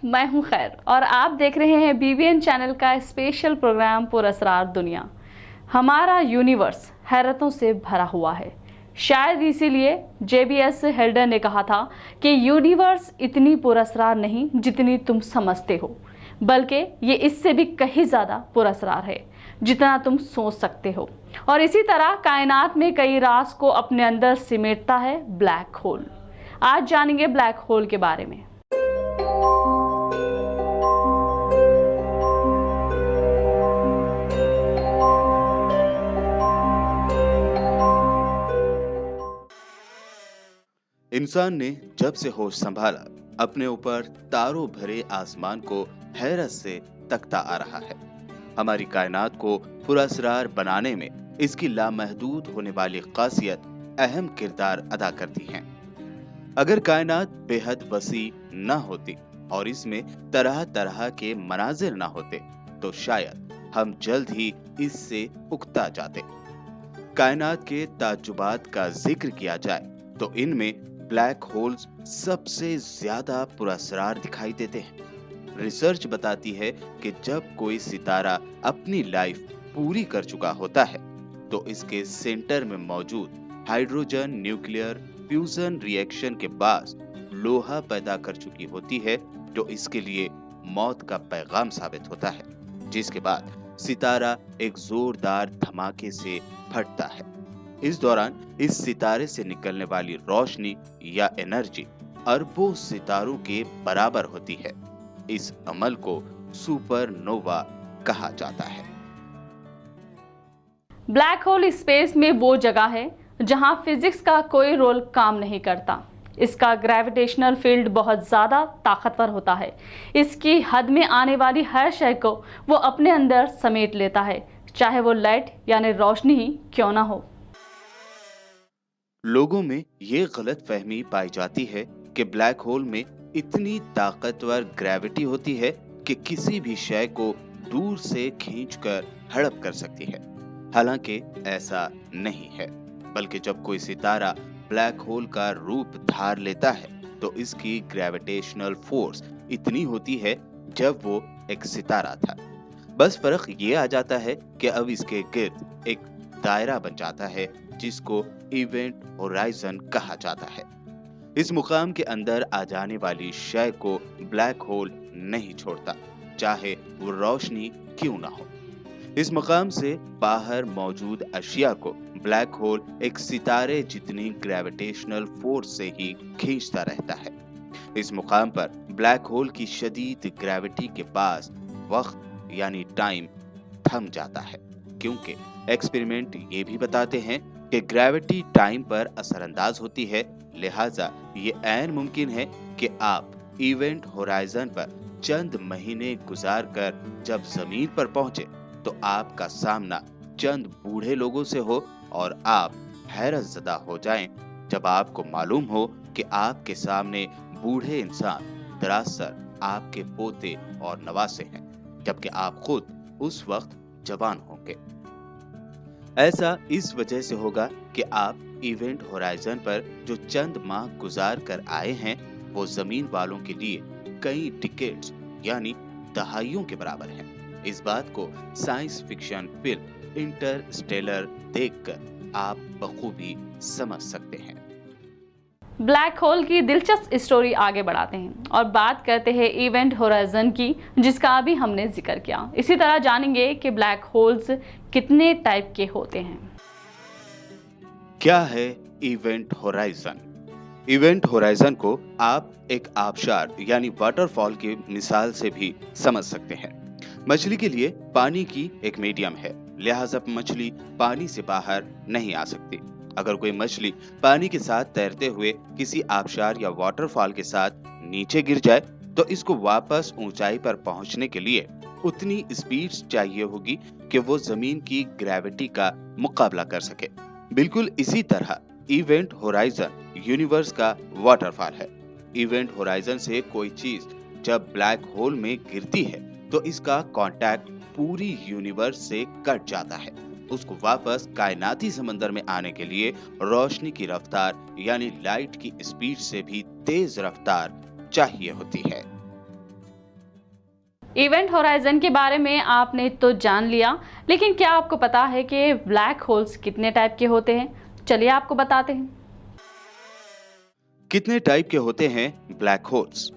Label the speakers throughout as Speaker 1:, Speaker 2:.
Speaker 1: मैं हूं खैर और आप देख रहे हैं BBN चैनल का स्पेशल प्रोग्राम पुरअसरार दुनिया। हमारा यूनिवर्स हैरतों से भरा हुआ है। शायद इसीलिए JBS हेल्डर ने कहा था कि यूनिवर्स इतनी पुरअसरार नहीं जितनी तुम समझते हो, बल्कि ये इससे भी कहीं ज़्यादा पुरअसरार है जितना तुम सोच सकते हो। और इसी तरह कायनात में कई राज को अपने अंदर सिमेटता है ब्लैक होल। आज जानेंगे ब्लैक होल के बारे में।
Speaker 2: इंसान ने जब से होश संभाला अपने ऊपर तारों भरे आसमान को हैरत से तकता आ रहा है। हमारी कायनात को पुरअसरार बनाने में इसकी लामहदूद होने वाली खासियत अहम किरदार अदा करती है। अगर कायनात बेहद वसी न होती और इसमें तरह तरह के मनाजिर न होते तो शायद हम जल्द ही इससे उकता जाते। कायनात के ताज्जुबात का जिक्र किया जाए तो इनमें ब्लैक होल्स सबसे ज्यादा पुरअसरार दिखाई देते हैं। रिसर्च बताती है कि जब कोई सितारा अपनी लाइफ पूरी कर चुका होता है तो इसके सेंटर में मौजूद हाइड्रोजन न्यूक्लियर फ्यूजन रिएक्शन के बाद लोहा पैदा कर चुकी होती है जो इसके लिए मौत का पैगाम साबित होता है, जिसके बाद सितारा एक जोरदार धमाके से फटता है। इस दौरान इस सितारे से निकलने वाली रोशनी या एनर्जी अरबों सितारों के बराबर होती है। इस अमल को सुपरनोवा कहा जाता है।
Speaker 1: ब्लैक होल स्पेस में वो जगह है जहां फिजिक्स का कोई रोल काम नहीं करता। इसका ग्रेविटेशनल फील्ड बहुत ज़्यादा ताकतवर होता है। इसकी हद में आने वाली हर शय को वो अपने अंदर समेट लेता है, चाहे वो लाइट यानी रोशनी ही क्यों ना हो।
Speaker 2: लोगों में ये गलत फहमी पाई जाती है कि ब्लैक होल में इतनी ताकतवर ग्रेविटी होती है कि किसी भी शय को दूर से खींचकर हड़प कर सकती है। हालांकि ऐसा नहीं है, बल्कि जब कोई सितारा ब्लैक होल का रूप धार लेता है तो इसकी ग्रेविटेशनल फोर्स इतनी होती है जब वो एक सितारा था। बस फर्क ये आ जाता है कि अब इसके गिर्द एक दायरा बन जाता है जिसको इवेंट होराइजन कहा जाता है। इस मुकाम के अंदर आ जाने वाली शय को ब्लैक होल नहीं छोड़ता, चाहे वो रोशनी क्यों ना हो। इस मुकाम से बाहर मौजूद अशिया को ब्लैक होल एक सितारे जितनी ग्रेविटेशनल फोर्स से ही खींचता रहता है। इस मुकाम पर ब्लैक होल की शदीद ग्रेविटी के पास वक्त यानी टाइम थम जाता है, क्योंकि एक्सपेरिमेंट ये भी बताते हैं कि ग्रेविटी टाइम पर असरअंदाज होती है। लिहाजा ये ऐन मुमकिन है कि आप इवेंट होराइजन पर चंद महीने गुजार कर जब जमीन पर पहुंचे तो आपका सामना चंद बूढ़े लोगों से हो और आप हैरत ज़दा हो जाएं जब आपको मालूम हो कि आपके सामने बूढ़े इंसान दरअसल आपके पोते और नवासे हैं, जबकि आप खुद उस वक्त जवान होंगे। ऐसा इस वजह से होगा कि आप इवेंट होराइजन पर जो चंद माह गुजार कर आए हैं वो जमीन वालों के लिए कई डिकेड्स यानी दहाइयों के बराबर हैं। इस बात को साइंस फिक्शन फिल्म इंटरस्टेलर देखकर आप बखूबी समझ सकते हैं।
Speaker 1: ब्लैक होल की दिलचस्प स्टोरी आगे बढ़ाते हैं और बात करते हैं इवेंट होराइजन की, जिसका अभी हमने जिक्र किया। इसी तरह जानेंगे कि ब्लैक होल्स कितने टाइप के होते हैं।
Speaker 2: क्या है इवेंट होराइजन? इवेंट होराइजन को आप एक आबशार यानी वाटरफॉल की मिसाल से भी समझ सकते हैं। मछली के लिए पानी की एक मीडियम है, लिहाजा मछली पानी से बाहर नहीं आ सकती। अगर कोई मछली पानी के साथ तैरते हुए किसी आबशार या वाटरफॉल के साथ नीचे गिर जाए तो इसको वापस ऊंचाई पर पहुंचने के लिए उतनी स्पीड चाहिए होगी कि वो जमीन की ग्रेविटी का मुकाबला कर सके। बिल्कुल इसी तरह इवेंट होराइजन यूनिवर्स का वाटरफॉल है। इवेंट होराइजन से कोई चीज जब ब्लैक होल में गिरती है तो इसका कांटेक्ट पूरी यूनिवर्स से कट जाता है। उसको वापस कायनाती समंदर में आने के लिए रोशनी की रफ्तार यानी लाइट की स्पीड से भी तेज रफ्तार चाहिए होती है।
Speaker 1: इवेंट होराइजन के बारे में आपने तो जान लिया, लेकिन क्या आपको पता है कि ब्लैक होल्स कितने टाइप के होते हैं? चलिए आपको बताते हैं।
Speaker 2: कितने टाइप के होते हैं ब्लैक होल्स?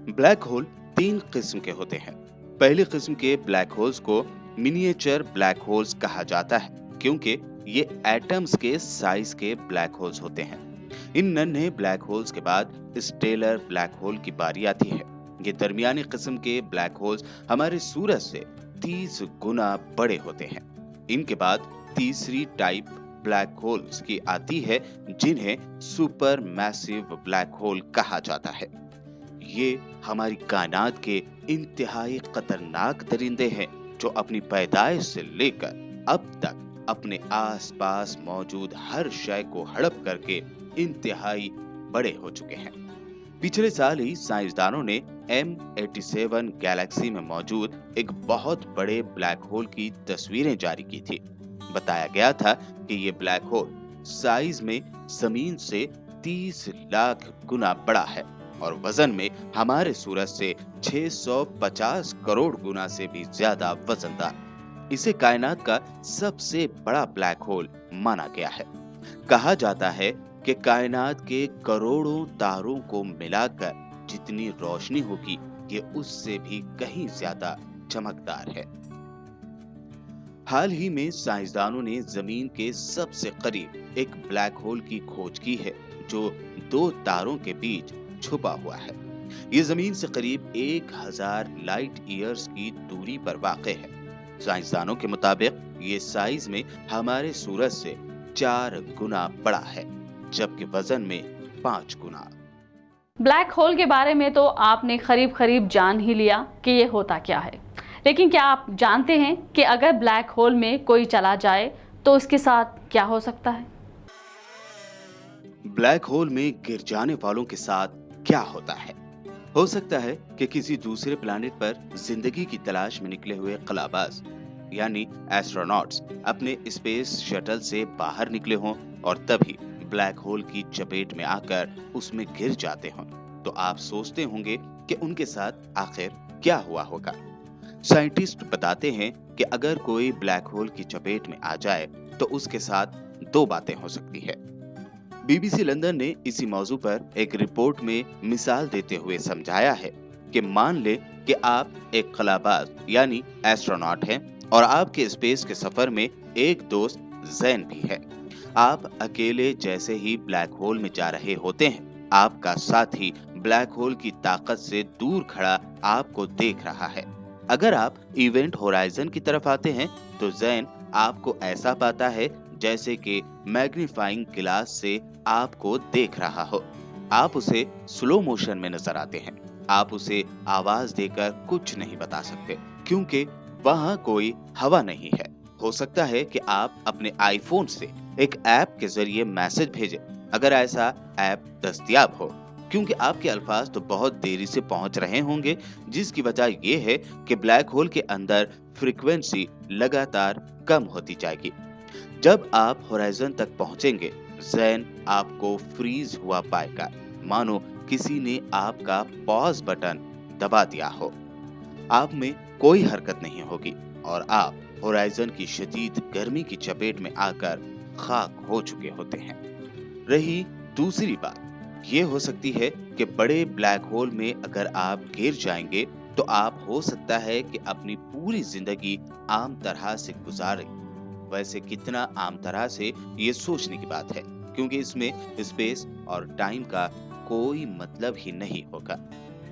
Speaker 2: ब्लैक होल 3 किस्म के होते हैं। पहली किस्म के ब्लैक होल्स को मिनिएचर ब्लैक होल्स कहा जाता है, क्योंकि ये एटम्स के साइज के ब्लैक होल्स होते हैं। इन नन्हे ब्लैक होल्स के बाद स्टेलर ब्लैक होल की बारी आती है। ये दरमियानी किस्म के ब्लैक होल्स हमारे सूरज से 30 गुना बड़े होते हैं। इनके बाद तीसरी टाइप ब्लैक होल्स की आती है, जिन्हें सुपर मैसिव ब्लैक होल कहा जाता है। ये हमारी कायनात के इंतहाई खतरनाक दरिंदे हैं, जो अपनी पैदाइश से लेकर अब तक अपने आसपास मौजूद हर शय को हड़प करके इंतहाई बड़े हो चुके हैं। पिछले साल ही साइंसदानों ने M87 गैलेक्सी में मौजूद एक बहुत बड़े ब्लैक होल की तस्वीरें जारी की थी। बताया गया था कि ये ब्लैक होल साइज में जमीन से 30 लाख गुना बड़ा है और वजन में हमारे सूरज से 650 करोड़ गुना से भी ज्यादा वजनदार। इसे कायनात का सबसे बड़ा ब्लैक होल माना गया है। कहा जाता है कि कायनात के करोड़ों तारों को मिलाकर जितनी रोशनी होगी, ये उससे भी कहीं ज्यादा चमकदार है। हाल ही में साइंसदानों ने जमीन के सबसे करीब एक ब्लैक होल की खोज की है, जो 2 तारों के बीच छुपा हुआ है। ये जमीन से करीब 1000 लाइट ईयर्स की दूरी पर वाक़ है। साइंसदानों के मुताबिक ये साइज में हमारे सूरज से 4 गुना बड़ा है, जबकि वजन में 5 गुना।
Speaker 1: ब्लैक होल के बारे में तो आपने करीब जान ही लिया कि ये होता क्या है, लेकिन क्या आप जानते हैं कि अगर ब्लैक होल में कोई चला जाए तो उसके साथ क्या हो सकता है?
Speaker 2: ब्लैक होल में गिर जाने वालों के साथ क्या होता है? हो सकता है कि किसी दूसरे प्लैनेट पर जिंदगी की तलाश में निकले हुए खलाबाज यानी एस्ट्रोनॉट्स अपने स्पेस शटल से बाहर निकले हों और तभी ब्लैक होल की चपेट में आकर उसमें गिर जाते हों। तो आप सोचते होंगे कि उनके साथ आखिर क्या हुआ होगा। साइंटिस्ट बताते हैं कि अगर कोई ब्लैक होल की चपेट में आ जाए तो उसके साथ 2 बातें हो सकती है। BBC लंदन ने इसी मौजू पर एक रिपोर्ट में मिसाल देते हुए समझाया है कि मान ले कि आप एक खलाबाज यानी एस्ट्रोनॉट हैं और आपके स्पेस के सफर में एक दोस्त जैन भी है। आप अकेले जैसे ही ब्लैक होल में जा रहे होते हैं, आपका साथी ब्लैक होल की ताकत से दूर खड़ा आपको देख रहा है। अगर आप इवेंट होराइजन की तरफ आते हैं तो जैन आपको ऐसा पाता है जैसे कि मैग्नीफाइंग ग्लास से आपको देख रहा हो। आप उसे स्लो मोशन में नजर आते हैं। आप उसे आवाज देकर कुछ नहीं बता सकते, क्योंकि वहाँ कोई हवा नहीं है। हो सकता है कि आप अपने आईफोन से एक ऐप के जरिए मैसेज भेजें, अगर ऐसा ऐप दस्तयाब हो, क्योंकि आपके अल्फाज तो बहुत देरी से पहुंच रहे होंगे, जिसकी वजह यह है कि ब्लैक होल के अंदर फ्रीक्वेंसी लगातार कम होती जाएगी। जब आप होराइजन तक पहुंचेंगे, जैन आपको फ्रीज हुआ पाएगा, मानो किसी ने आपका पॉज बटन दबा दिया हो। आप में कोई हरकत नहीं होगी और आप होराइजन की शदीद गर्मी की चपेट में आकर खाक हो चुके होते हैं। रही दूसरी बात, ये हो सकती है कि बड़े ब्लैक होल में अगर आप गिर जाएंगे तो आप हो सकता है कि अपनी पूरी जिंदगी आम तरह से गुजारें। वैसे कितना आम तरह से ये सोचने की बात है, क्योंकि इसमें स्पेस और टाइम का कोई मतलब ही नहीं होगा।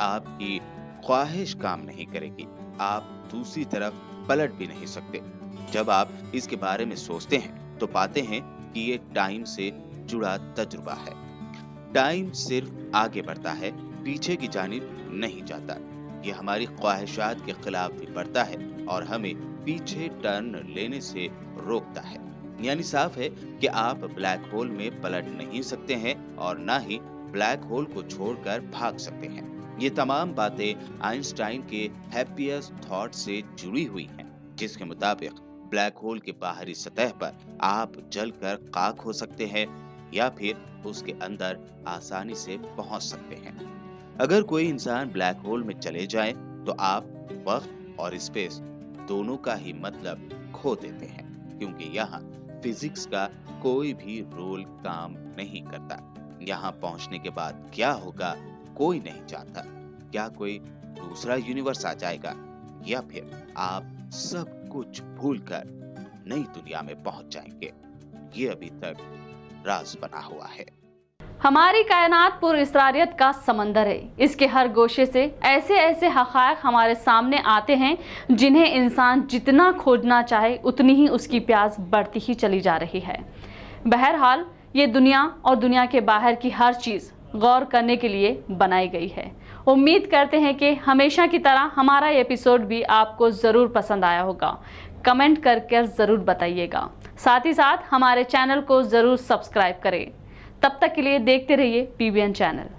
Speaker 2: आपकी ख्वाहिश काम नहीं करेगी, आप दूसरी तरफ पलट भी नहीं सकते। जब आप इसके बारे में सोचते हैं तो पाते हैं कि ये टाइम से जुड़ा तजुर्बा है। टाइम सिर्फ आगे बढ़ता है, पीछे की जानिब नहीं जाता। ये हमारी ख्वाहिशात के खिलाफ भी बढ़ता है और हमें पीछे टर्न लेने से रोकता है। यानी साफ है कि आप ब्लैक होल में पलट नहीं सकते हैं और ना ही ब्लैक होल को छोड़कर भाग सकते हैं। ये तमाम बातें आइंस्टाइन के हैप्पीएस्ट थॉट से जुड़ी हुई हैं, जिसके मुताबिक ब्लैक होल के बाहरी सतह पर आप जलकर खाक हो सकते हैं या फिर उसके अंदर आसानी से पहुंच सकते हैं। अगर कोई इंसान ब्लैक होल में चले जाए तो आप वक्त और स्पेस दोनों का ही मतलब खो देते हैं, क्योंकि यहाँ फिजिक्स का कोई भी रोल काम नहीं करता। यहाँ पहुंचने के बाद क्या होगा कोई नहीं जानता। क्या कोई दूसरा यूनिवर्स आ जाएगा या फिर आप सब कुछ भूलकर नई दुनिया में पहुंच जाएंगे, ये अभी तक राज बना हुआ है।
Speaker 1: हमारी कायनात पुरअसरारियत का समंदर है। इसके हर गोशे से ऐसे ऐसे हक़ाइक़ हमारे सामने आते हैं जिन्हें इंसान जितना खोजना चाहे उतनी ही उसकी प्यास बढ़ती ही चली जा रही है। बहरहाल ये दुनिया और दुनिया के बाहर की हर चीज़ गौर करने के लिए बनाई गई है। उम्मीद करते हैं कि हमेशा की तरह हमारा ये एपिसोड भी आपको ज़रूर पसंद आया होगा। कमेंट करके ज़रूर बताइएगा। साथ ही साथ हमारे चैनल को ज़रूर सब्सक्राइब करें। तब तक के लिए देखते रहिए PBN चैनल।